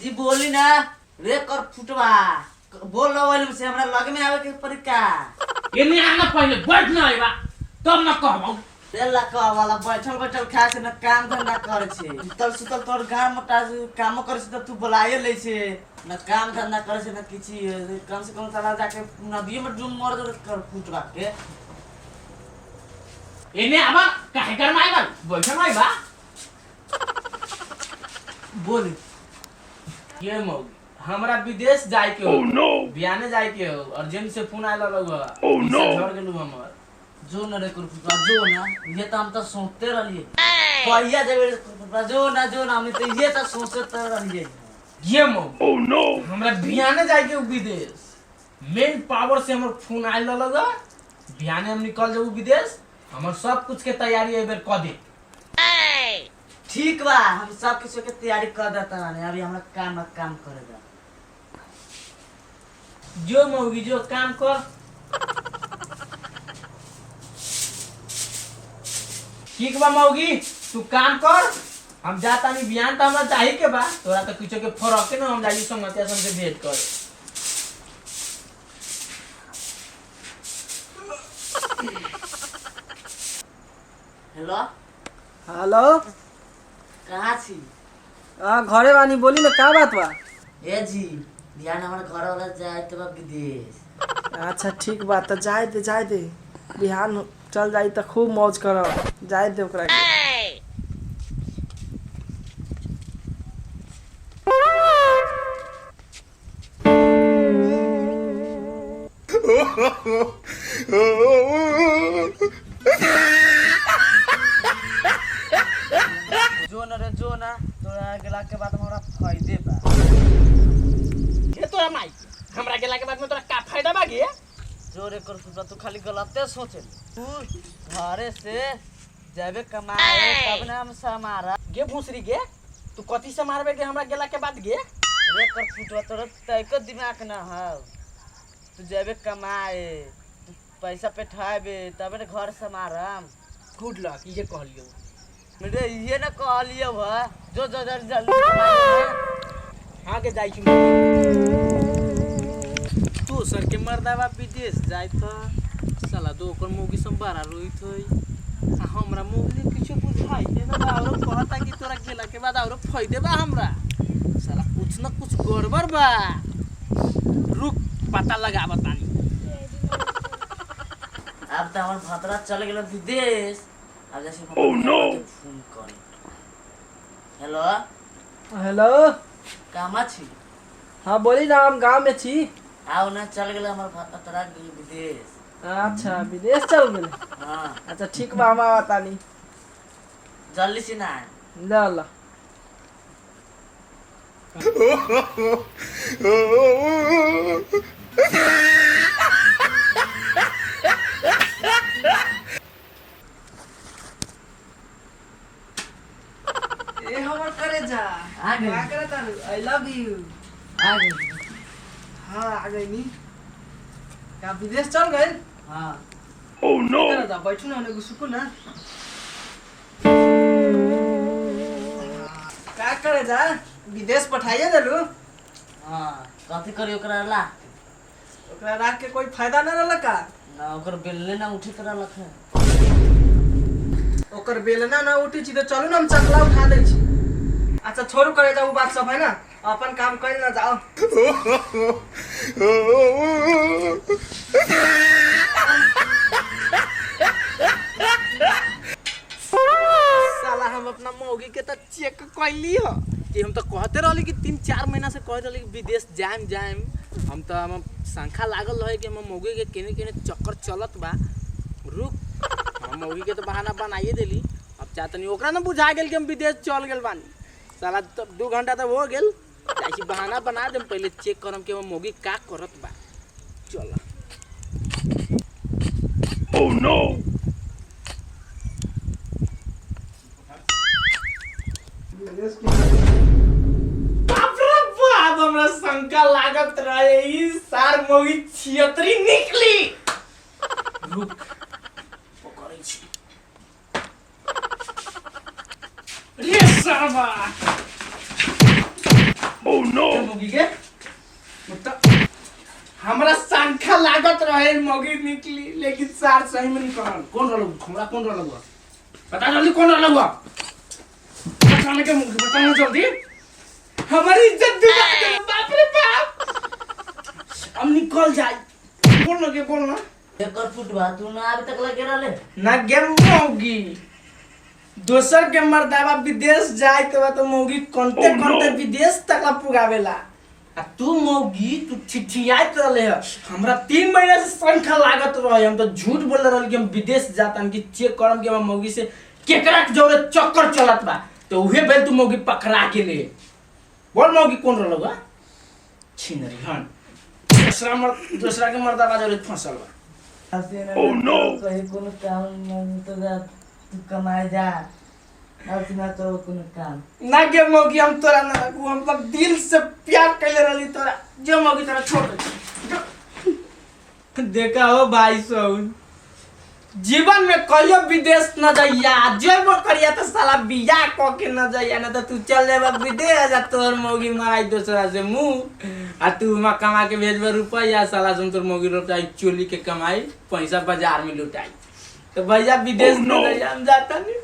जी बोली ना रे कर फुटवा बोल रहा से हमरा लगे में आवे के परीक्षा एने आना पहले बैठ ना आइबा तब न कहबौ रे लका वाला बैठल बैठल खाए से न काम धंधा करे छे सुतल सुतल तोर गांव मोटा काम करे से तू बुलाए ले छे न काम धंधा करे से न किछि कम से कम साला जाके नदी में डूब मर कर फुटवा के एने आबा काहे कर माइबा बैठ ना आइबा बोल ये मौगी हमरा विदेश जाए के हो बियाने जाए के हो अर्जेंट से फोन आइला लगवा झड़ गेलु हमर जो न रे कर फुटवा जो ना ये तो हम तो सोचते रहलिए पहिया जब जो ना हम तो ये तो सोचते रहलिए ये मौगी हमरा बियाने जाए के विदेश मेन पावर से हमर फोन आइला लगा बियाने हम निकल जाऊ विदेश हमर सब कुछ के तैयारी एबेर क दे ठीक बा हम सब किसी के तैयारी कर देता है अभी हमरा काम करेगा जो मौगी जो काम कर ठीक बा मौगी तू काम कर हम जाता नहीं बियान तो हमरा चाहिए के बा तोरा तो कुछ के फरक के ना हम जाई संगतिया संग से भेंट कर हेलो हेलो कहाँ छी घरे बानी बोली ना का बात बा ए जी ध्यान हमारे घर वाला जाए तो बा विदेश अच्छा ठीक बात तो जाए दे बिहान चल जाई तो खूब मौज करब जाए दे ओकरा के जो ना तोरा गेला के बाद हमरा फायदे बा ये तोरा माई हमरा गेला के बाद में तोरा का फायदा बा गे जोरे कर सुबह तू खाली गलते सोचे तू घरे से जाबे कमाए तब ना हम समारा गे भूसरी गे तू कथि से मारबे गे हमरा गेला के बाद गे रे कर फुटवा तोरा तैको दिमाग ना है तू जाबे कमाए तू पैसा पे ठाबे तब ना घर समारम गुड लक ये कहलियो रे ये ना कहलियो है जो जल्दी आगे जाई छी तो सर के मर्दावा विदेश जाए तो साला दो ओकर मौगी संबारा रोइत होई हमरा मौगी किछो बुझाई ने ना और कहता कि तोरा गेला के बाद और फायदे बा हमरा साला कुछ न कुछ गड़बड़ बा रुक पता लगावा तानी अब तो हमर भतरा चल गेल विदेश अब जैसे फोन कर हेलो हेलो कामा छी हाँ बोली ना हम गाँव में छी आओ ना चल गेल हमर भतरा विदेश अच्छा विदेश चल गेल हां अच्छा ठीक बा हम आवतानी जल्दी से ना ल ए हमर करे जा आ गई। का करे तारू आई लव यू आ गई हाँ आ गई नी का विदेश चल गए हां ओह नो जा बैठू ना उन्हें सुकून ना का करे जा विदेश पठाइए देलू हां कथि करी ओकरा ला ओकरा राख के कोई फायदा ना रहल का ना ओकर बेलले ना उठी करा लखे ओकर बेलना ना उठी छी तो चलू ना हम चकला उठा दे छी अच्छा छोड़ू करे जा वो बात सब है ना अपन काम कर ना जाओ साला हम अपना मौगी के त चेक कैली हो कि हम तो कहते रहली कि 3-4 महीना से कहते रहली कि विदेश जाएम हम तो हम संख्या लागल रहे कि हम मौगी के केने चक्कर चलत बा रुक हम मौगी के तो बहाना बनाइए देली अब चाहतनी ओकरा ना बुझा गेल कि हम विदेश चल गेल बानी साला तब 2 घंटा तक हो गेल ऐसी बहाना बना देम पहले चेक करम कि हम मौगी का करत बा चल ओह नो बाप रे बाप हमरा शंका लागत रहे ई सार मौगी छियतरी निकली रुक पकड़ै छी रे साबा मौगी के मतलब हमरा संख्या लागत रहे मौगी निकली लेकिन सार सही में निकलल। कौन रहल हमरा कौन रहल पता जल्दी कौन रहल बताने के मौगी बताना जल्दी हमारी इज्जत डुबा दे बाप रे बाप। हम निकल जाई बोल ना एकर फुटबा तू ना अभी तक लगे रहले ना गेम मौगी दोसर के मर्दावा विदेश जाए के बाद तो मौगी करते विदेश तक ला पुगावेला आ तू मौगी तू ठिठियात रहले है हमरा 3 महीना से संख्या लागत रहे हम तो झूठ बोल रहल कि हम विदेश जातन कि चेक करम कि हम मौगी से केकरा के जोरे चक्कर चलत बा तो उहे बेल तू मौगी पकड़ा के ले बोल मौगी कौन रहल बा छिनरी हन दूसरा के मर्दावा जोरे फंसल बा। Oh no कहीं कोनो काम नहीं तो जा तू कमाए जा अब ना तो कोनो काम ना के मौगी हम तोरा ना रखू हम तो दिल से प्यार कैले रहली तोरा जो मौगी तोरा छोड़ दे देखा हो भाई सोन जीवन में कहियो विदेश न जाइया जेबो करिया तो साला बियाह क के न जाइया ना तो तू चल जाबा विदेश आ तोर मौगी माराई दूसरा से मुंह आ तू मा कमा के भेजबे रुपया साला सुन तोर मौगी रुपया चोली के कमाई पैसा बाजार में लुटाई तो भैया विदेश न जाइया हम जाता नहीं।